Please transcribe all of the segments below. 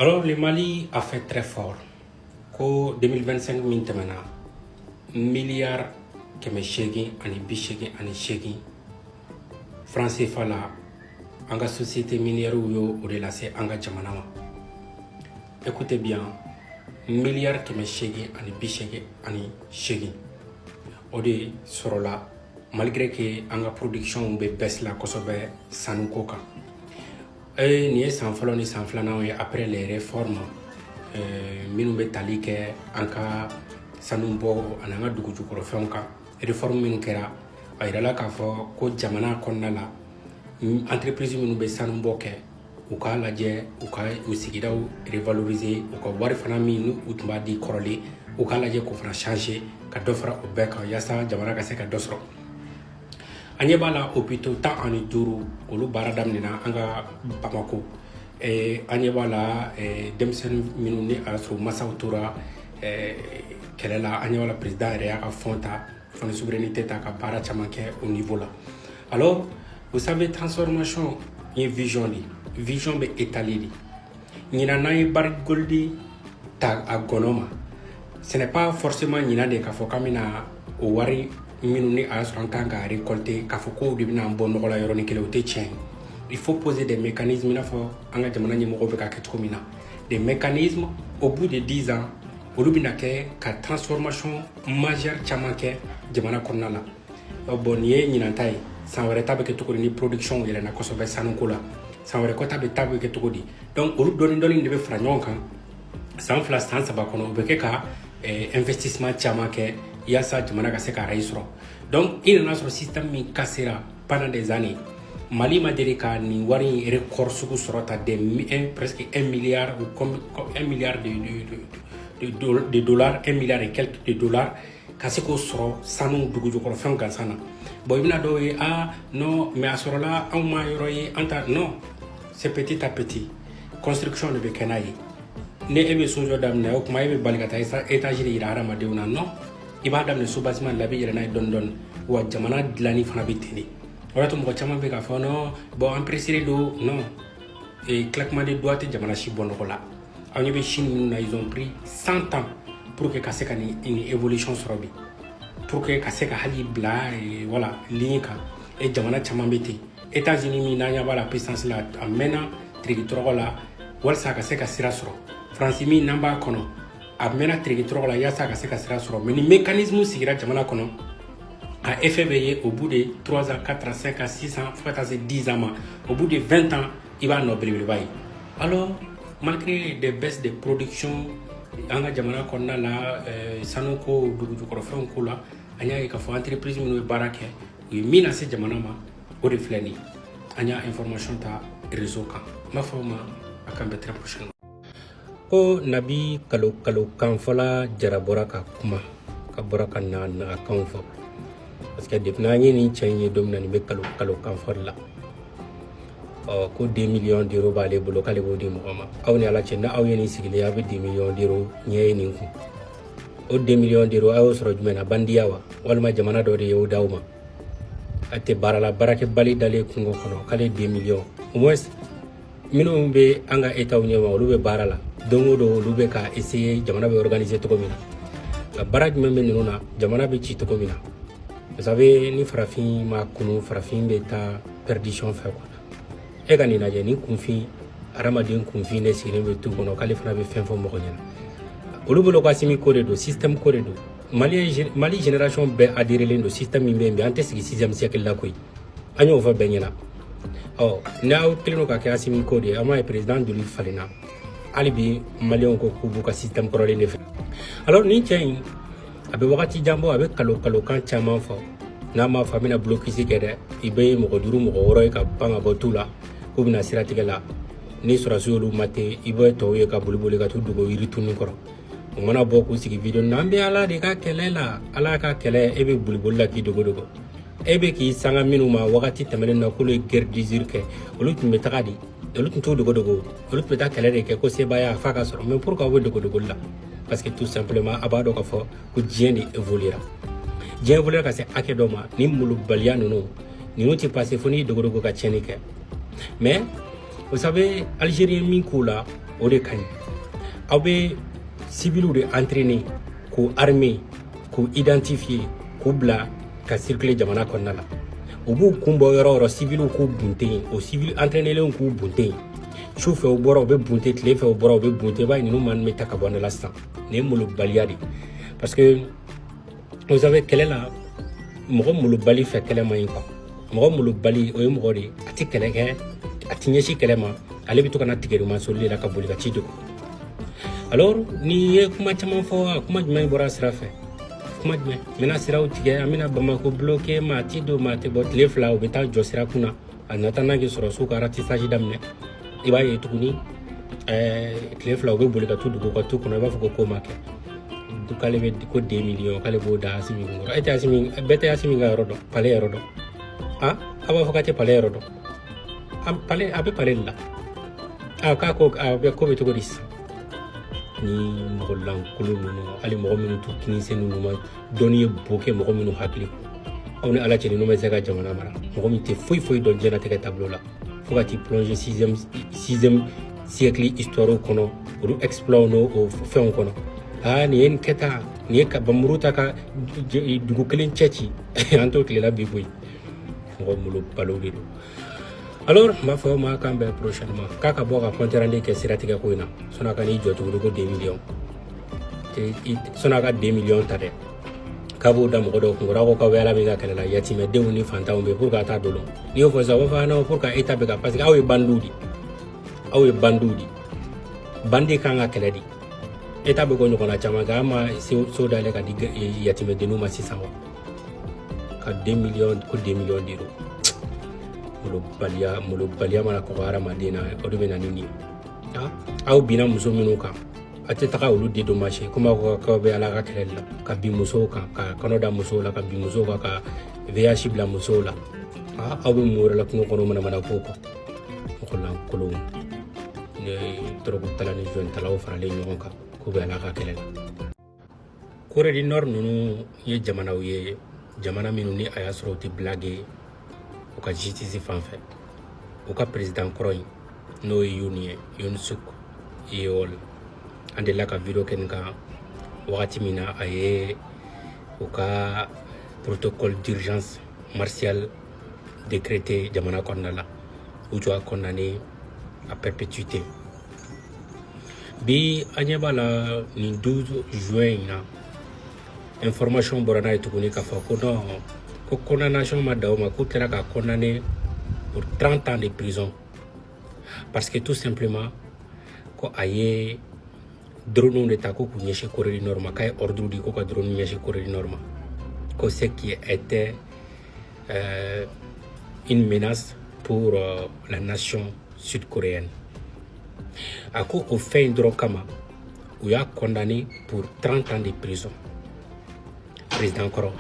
Alors, le Mali a fait très fort. Qu'au 2025, maintenant, milliards kɛmɛ seegin ani bi seegin ani seegin franc CFA la an ka société minière yo o de lase an ka jamana ma. Écoutez bien, milliards kɛmɛ seegin ani bi seegin ani seegin o de sɔrɔla malgré que an ka production bɛ baisse la kosɛbɛ sanuko kan. Nin ye san fɔlɔ ni san filanan ye après les réformes minnu bɛ tali kɛ an ka sanu bɔ ani an ka dugu jukɔrɔfɛnw kan. Réforme minnu kɛra a yirala k'a fɔ ko jamana kɔnɔna la entreprise minnu bɛ sanu bɔ kɛ u k'a lajɛ u ka u sigidaw revaloriser u ka wari fana min u tun b'a di kɔrɔlen u k'a lajɛ k'o fana changer ka dɔ fara o bɛɛ kan yaasa jamana ka se ka dɔ sɔrɔ. An ɲɛ b'a la hôpitaux 15 olu baara daminɛna an ka Bamako. An ɲɛ b'a la denmisɛnnin minnu ni a sɔrɔ masaw tora kɛlɛ la an ɲɛ b'a la président yɛrɛ y'a ka fond ta fond de souveraineté ta ka baara caman kɛ au niveau là. Alors vous savez transformation ye vision de vision bɛ étaler de ɲinan n'an ye barikoli di ta a gɔnɔ ma ce n'est pas forcément ɲinan de k'a fɔ k'an bɛna o wari minnu ni a y'a sɔrɔ an kan ka récolter k'a fɔ k'o de bɛna an bɔ nɔgɔ la yɔrɔnin kelen o tɛ tiɲɛ ye. Il faut poser des mécanismes i n'a fɔ an ka jamana ɲɛmɔgɔw bɛ ka kɛ cogo min na. Des mécanismes au bout de 10 ans olu bɛna kɛ ka transformation majeure caman kɛ jamana kɔnɔna la. Bon nin ye ɲinan ta ye san wɛrɛ ta bɛ kɛ cogo di ni production yɛlɛnna kosɛbɛ sanuko la san wɛrɛ kɔta bɛ ta bɛ kɛ cogo di. Donc olu dɔɔni dɔɔni de bɛ fara ɲɔgɔn kan san 2 san 3 kɔnɔ u bɛ kɛ ka investissement caman kɛ yaasa jamana ka se ka rayi sɔrɔ. Donc i nana sɔrɔ système min cassera pendant des années. Mali ma deli ka nin wari in record sugu sɔrɔ ta presque 1 milliard ou 1 milliard de dollars 1 milliard et quelques de dollars ka se k'o sɔrɔ sanu dugu jukɔrɔfɛnw gansan na. Bon i bɛna dɔw ye non mais a sɔrɔla anw ma yɔrɔ ye an ta non c'est petit à petit construction de bɛ kɛ n'a ye. Ni e bɛ sojɔ daminɛ o kuma e bɛ bali ka taa étage de yira hadamadenw na non i b'a daminɛ sous-bâtiment de la i bɛ yɛlɛ n'a ye dɔɔni dɔɔni wa jamana dilanni fana bɛ ten de. O de to mɔgɔ caman bɛ k'a fɔ non bon an pressé don non claquement de doigts tɛ jamana si bɔ nɔgɔ la. Aw ɲɛ bɛ Chine minnu na ils ont pris 100 ans pour que ka se ka nin évolution sɔrɔ bi pour que ka se ka hali bila voilà ligne kan jamana caman bɛ ten. États-Unis min n'an ɲɛ b'a la puissance la a mɛnna tirikitɔrɔgɔ la walasa a ka se ka sira sɔrɔ. France min n'an b'a kɔnɔ a mɛnna tirikitɔrɔgɔ la yaasa a ka se ka sira sɔrɔ mais ni mécanisme sigira jamana kɔnɔ a effet bɛ ye au bout de 3 ans 4 ans 5 ans 6 ans fo ka taa se 10 ans ma au bout de 20 ans i b'a nɔ belebeleba ye. Alors malgré des baisses de production an ka jamana kɔnɔna la sanuko dugu jukɔrɔfɛnw ko la an y'a ye k'a fɔ entreprise minnu bɛ baara kɛ u ye min lase jamana ma o de filɛ nin ye. An y'a information ta réseau kan n b'a fɔ o ma a kan bɛ très prochainement. Ko Nabi kalo kan fɔla jara bɔra ka kuma ka bɔra ka na a kanw fɔ parce que depuis n'an ye nin cɛ in ye don min na nin bɛ kalo kan fɔli la. Ko 2 millions d'euros b'ale bolo k'ale b'o di mɔgɔ ma. Aw ni ala cɛ n'a aw ye nin sigilen aw bɛ 2 millions d'euros ɲɛ ye nin kun. O 2 millions d'euros aw y'o sɔrɔ jumɛn na bandiya wa walima jamana dɔ de y'o d'aw ma. A tɛ baara la baarakɛbali dalen kungo kɔnɔ k'ale 2 millions au moins minnu bɛ an ka état ɲɛma olu bɛ baara la don o don olu bɛ ka essayer jamana bɛ organiser cogo min na. Nka baara jumɛn bɛ ninnu na jamana bɛ ci cogo min na. Vous savez ni farafin ma kunu farafin bɛ taa perdition fɛ quoi. E ka nin lajɛ ni kunfin hadamaden kunfin de sigilen bɛ tu kɔnɔ k'ale fana bɛ fɛn fɔ mɔgɔ ɲɛna. Olu bolo ko Assimi ko de don système ko de don. Mali génération bɛɛ adhéré don système min bɛ yen bi an tɛ sigi 6e siècle la koyi. An y'o fɔ bɛɛ ɲɛna. N'aw kelen don ka kɛ Assimi ko de ye an m'a ye président Joli falenna. Hali bi maliyɛnw ko k'u b'u ka système kɔrɔlen de fɛ. Alors nin cɛ in a bɛ wagati jan bɔ a bɛ kalokan caman fɔ. N'a ma fɔ a bɛna blocus kɛ dɛ i bɛ mɔgɔ 5 mɔgɔ 6 ye ka ban ka bɔ tu la. K'u bɛna siratigɛ la ni sɔrɔdasiw y'olu mate i bɛ tɔw ye ka boli ka t'u dogo yiritunni kɔrɔ. O mana bɔ k'u sigi video na an bɛ ala de ka kɛlɛ la ala ka kɛlɛ e bɛ boli la k'i dogo e bɛ k'i sanga minnu ma wagati tɛmɛnen na k'olu ye guerre d'usure kɛ olu tun bɛ taga di olu tun t'u dogo olu tun bɛ taa kɛlɛ de kɛ ko sebaya f'a ka sɔrɔ mais pourquoi u bɛ dogo la parce que tout simplement a b'a dɔn k'a fɔ ko diɲɛ de évoluera diɲɛ évoluera ka se hakɛ dɔ ma ni molobaliya ninnu tɛ passé fo ni dogo ka tiɲɛni kɛ. Mais vous savez, Algérien min k'u la o de kaɲi aw be civiliw de entraîner k'u armer k'u identifier k'u bila ka circuler jamana kɔnɔna la u b'u kunbɔ yɔrɔ yɔrɔ civiliw k'u bunte yen o civil entraînerlenw k'u bunte yen su fɛ u bɔra u bɛ bunte tile fɛ u bɔra u bɛ bunte i b'a ye ninnu man bɛ ta ka bɔ an da la sisan nin ye molobaliya de parce que vous savez kɛlɛ la mɔgɔ molobali fɛ kɛlɛ man ɲi quoi mɔgɔ molobali o ye mɔgɔ de a tɛ kɛlɛ kɛ a tɛ ɲɛsin kɛlɛ ma ale bɛ to ka na tigɛrima soli de la ka boli ka ci dogo alors ni ye kuma caman fɔ kuma jumɛn bɔra sira fɛ kuma jumɛn n bɛna siraw tigɛ an bɛna Bamako bloqué maa ti don maa tɛ bɔ tile fila u bɛ taa jɔ sira kunna a nata n'a kɛ sɔrɔ su ka ratissage daminɛ i b'a ye tuguni tile fila u bɛ boli ka tu dugu ka tu kɔnɔ i b'a fɔ ko ma kɛ k'ale bɛ ko 2 millions k'ale b'o da Asimi kɔrɔ e tɛ Asimi bɛɛ tɛ Asimi ka yɔrɔ dɔn palais yɔrɔ dɔn a b'a fɔ k'a tɛ palais yɔrɔ dɔn palais a bɛ palais de la k'a ko a bɛ ko bɛ cogo di sisan ni mɔgɔ lankolon ninnu hali mɔgɔ minnu t'u kinisɛ ninnu ma dɔnni ye bo kɛ mɔgɔ minnu hakili aw ni ala cɛ ninnu bɛ se ka jamana mara mɔgɔ min tɛ foyi foyi dɔn diɲɛlatigɛ tableau la fo ka t'i plonger 6e siècle histoire kɔnɔ olu exploit n'o fɛnw kɔnɔ nin ye nin kɛta nin ye ka bamuru ta ka dugu kelen cɛ ci an t'o tilela bi koyi mɔgɔ bolo balo de don alors n b'a fɔ ma k'an bɛn prochainement k'a ka bɔ ka compte rendu kɛ siratigɛ ko in na sɔn'a ka n'i jɔ tuguni ko 2 millions sɔn'a ka 2 millions ta dɛ k'a b'o da mɔgɔ dɔw kunkɔrɔ ko k'aw bɛ ala min ka kɛlɛ la yatimɛdenw ni fantanw bɛ pour que a t'a dolon n'i y'o fɔ sisan u b'a fɔ non pour que État bɛ ka parce que aw ye bandiw de aw ye bandiw de bandi kan ka kɛlɛ de État bɛ ko ɲɔgɔnna caman kɛ an ma so dayɛlɛ ka di yatimɛdenninw ma sisan wa ka 2 millions ko 2 millions d'euros molobaliya mana kɔgɔ hadamaden na o de bɛ na ni nin ye aw binna muso minnu kan a tɛ taga olu dédommager komi aw k'aw bɛ ala ka kɛlɛli la ka bin musow kan ka kɔnɔ da musow la ka bin musow kan ka VIH bila musow la aw bɛ mun wɛrɛ la kungo kɔnɔ manamana ko kɔ mɔgɔ lankolonw ni dɔrɔgutala ni jointalaw faralen ɲɔgɔn kan k'u bɛ ala ka kɛlɛ la Corée du Nord ninnu ye jamanaw ye jamana minnu ni a y'a sɔrɔ u tɛ blague u ka justice fan fɛ u ka président kɔrɔ in n'o ye Yoon Suk Yeol an delila ka video kɛ nin kan wagati min na a ye u ka protocole d'urgence martiale décrété jamana kɔnɔna la u jɔ a condamné à perpétuité bi an ɲɛ b'a la nin 12 juin in na information bɔra n'a ye tuguni k'a fɔ ko non ko condamnation ma da o ma k'u kɛra ka condamné pour 30 ans de prison parce que tout simplement ko a ye drone de ta ko k'u ɲɛsin Corée du Nord ma k'a ye ordre di ko ka drone ɲɛsin Corée du Nord ma ko ce qui était une menace pour la nation sud-coréenne a ko o fɛn in dɔrɔn kama u y'a condamné pour 30 ans de prison président kɔrɔ.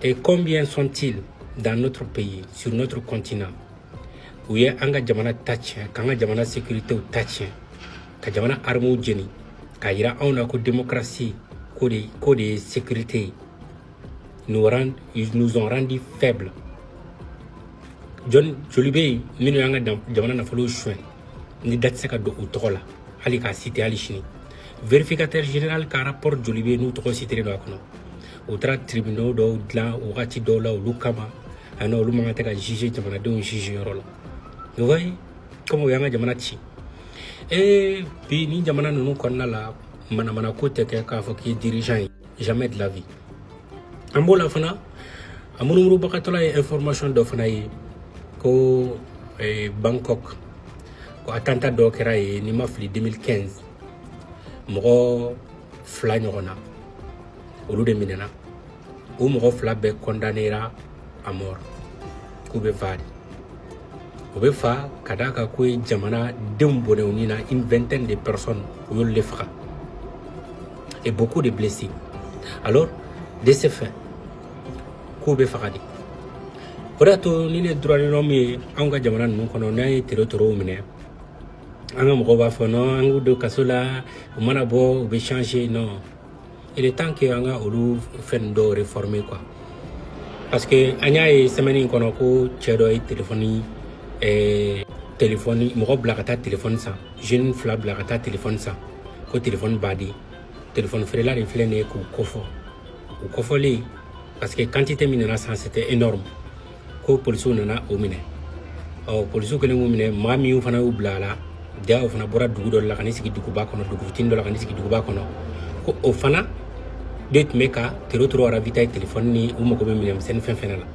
Et combien sont-ils dans notre pays, sur notre continent, où il y a un jamana tachien, un jamana sécurité tachien, un jamana armée jeni, qu'il y a une démocratie, de sécurité, ils nous ont rendu faibles. John Jolibe, nous avons jamana na folo chouin, ni date seka do utola, ali ka cité ali chini. Vérificateur général ka rapport Jolibe nous trop cité no akono. U taara tribunal dɔw dilan wagati dɔw la olu kama ani olu man kan tɛ ka juger jamanadenw juger yɔrɔ la vous voyez comme o y'an ka jamana ci bi ni jamana ninnu kɔnɔna la manamana ko tɛ kɛ k'a fɔ k'i ye dirigeant ye jamais de la vie an b'o la fana a munumunubakatɔla ye information dɔ fana ye ko Bangkok ko attentat dɔ kɛra ye ni ma fili 2015 mɔgɔ 2 ɲɔgɔn na olu de minɛna o mɔgɔ 2 bɛɛ condamnera à mort k'u bɛ fa de o bɛ fa ka d'a kan ko ye jamana denw bɔnɛw ni na une vingtaine de personnes u y'olu de faga et beaucoup de blessés alors de ce fait k'u bɛ faga de o de y'a to ni ne droit de l'homme ye anw ka jamana ninnu kɔnɔ n'an ye tere-terew minɛ an ka mɔgɔw b'a fɔ non an k'u don kaso la u mana bɔ u bɛ changer non il est temps que an ka olu fɛn dɔw réformer quoi parce que an y'a ye semaine in kɔnɔ ko cɛ dɔ ye téléphone téléphone mɔgɔ bila ka taa téléphone san jeune fila bila ka taa téléphone san ko téléphone badi téléphone feerela de filɛ nin ye k'u kɔfɔ u kɔfɔlen parce que quantité min nana san c'était énorme ko policiw nana o minɛ policiw kelen k'u minɛ maa min fana y'u bila a la ja o fana bɔra dugu dɔ la ka n'i sigi duguba kɔnɔ dugu fitinin dɔ la ka n'i sigi duguba kɔnɔ ko o fana de tun bɛ ka tero ravitailler téléphone ni u mago bɛ minɛmisɛnnin fɛn fɛn la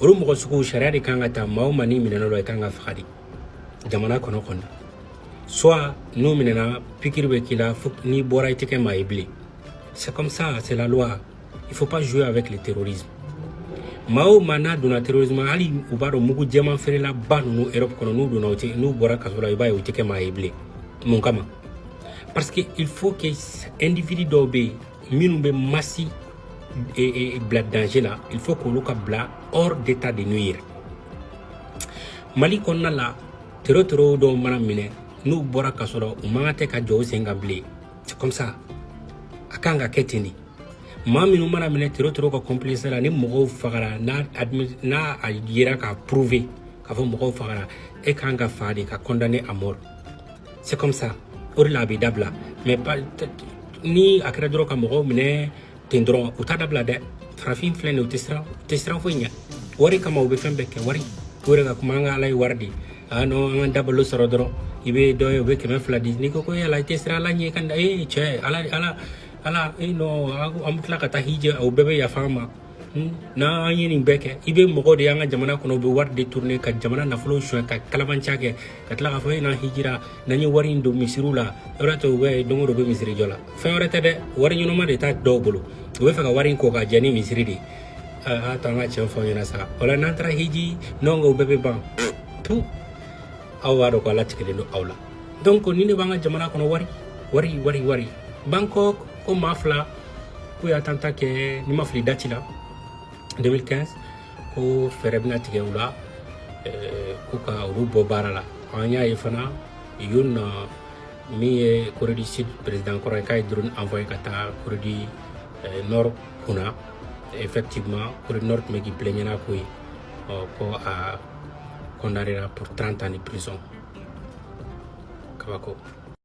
olu mɔgɔ sugu sariya de kan ka ta maa o maa ni minɛna dɔ i kan ka faga de jamana kɔnɔ kɔnɔ soit n'u minɛna pikiri bɛ k'i la n'i bɔra i tɛ kɛ maa ye bilen c'est comme ça c'est la loi il faut pas jouer avec le terrorisme maa o maa n'a donna terrorisme hali u b'a dɔn mugu jɛman feerela ba ninnu Europe kɔnɔ n'u bɔra kaso la i b'a ye u tɛ kɛ maa ye bilen mun kama parce que il faut que individu dɔw bɛ yen minnu bɛ masi bila danger la il faut k'olu ka bila hors d'état de nuire Mali kɔnɔna la tero dɔw mana minɛ n'u bɔra kaso la u man tɛ ka jɔ u sen kan bilen c'est comme ça a kan ka kɛ ten de maa minnu mana minɛ tero ka complice la ni mɔgɔw fagara n'a a yera k'a prouver k'a fɔ mɔgɔw fagara e kan ka faga de ka condamner à mort c'est comme ça o de la a bɛ dabila mais ni a kɛra dɔrɔn ka mɔgɔw minɛ ten dɔrɔn u t'a dabila dɛ farafin filɛ nin ye u tɛ siran foyi ɲɛ wari kama u bɛ fɛn bɛɛ kɛ wari o de ka kuma an ka ala ye wari di non an ka dabalo sɔrɔ dɔrɔn i bɛ dɔ ye u bɛ 200 di n'i ko ko yala i tɛ siran ala ɲɛ kan cɛ ala non an bɛ tila ka taa hijɛ o bɛɛ bɛ yafa an ma n'an ye nin bɛɛ kɛ i bɛ mɔgɔw de y'an ka jamana kɔnɔ u bɛ wari de tourner ka jamana nafolo suɲɛ ka kalabanca kɛ ka tila k'a fɔ n'an hijira n'an ye wari in don misiriw la o de to u bɛ don o don u bɛ misiri jɔ la fɛn wɛrɛ tɛ dɛ wari ɲɛnama de t'a dɔw bolo u bɛ fɛ ka wari in ko ka jɛ ni misiri de a to an ka tiɲɛ fɔ ɲɛna sa o la n'an taara hiji n'anw ko u bɛɛ bɛ ban aw b'a dɔn ko ala tigɛlen don aw la donc ni ne b'an ka jamana kɔnɔ wari Bangkok ko maa fila k'u y'a tanta kɛ ni ma fili dati la 2015 ko fɛɛrɛ bɛna tigɛ u la ko ka olu bɔ baara la an y'a ye fana Yoon min ye Corée du Sud président kɔrɔ ye k'a ye drone envoyé ka taa Corée du Nord kunna effectivement Corée du Nord tun bɛ k'i plaigner n'a ko ye ko a condamné pour 30 ans de prison kabako